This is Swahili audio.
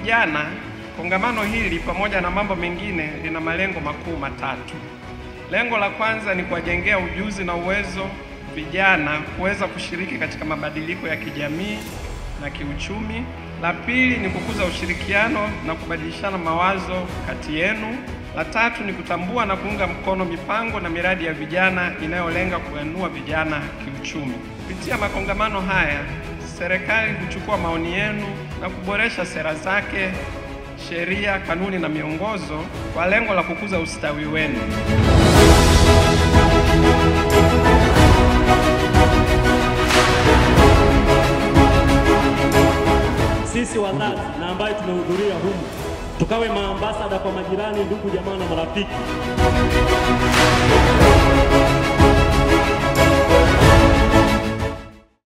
vijana, kongamano hili pamoja na mambo mengine lina malengo makuu matatu. Lengo la kwanza ni kuwajengea ujuzi na uwezo vijana kuweza kushiriki katika mabadiliko ya kijamii na kiuchumi. La pili ni kukuza ushirikiano na kubadilishana mawazo kati yenu. La tatu ni kutambua na kuunga mkono mipango na miradi ya vijana inayolenga kuinua vijana kiuchumi. Kupitia makongamano haya, serikali huchukua maoni yenu na kuboresha sera zake, sheria, kanuni na miongozo kwa lengo la kukuza ustawi wenu. Sisi wazazi na ambaye tumehudhuria humu tukawe maambasada kwa majirani, ndugu, jamaa na marafiki.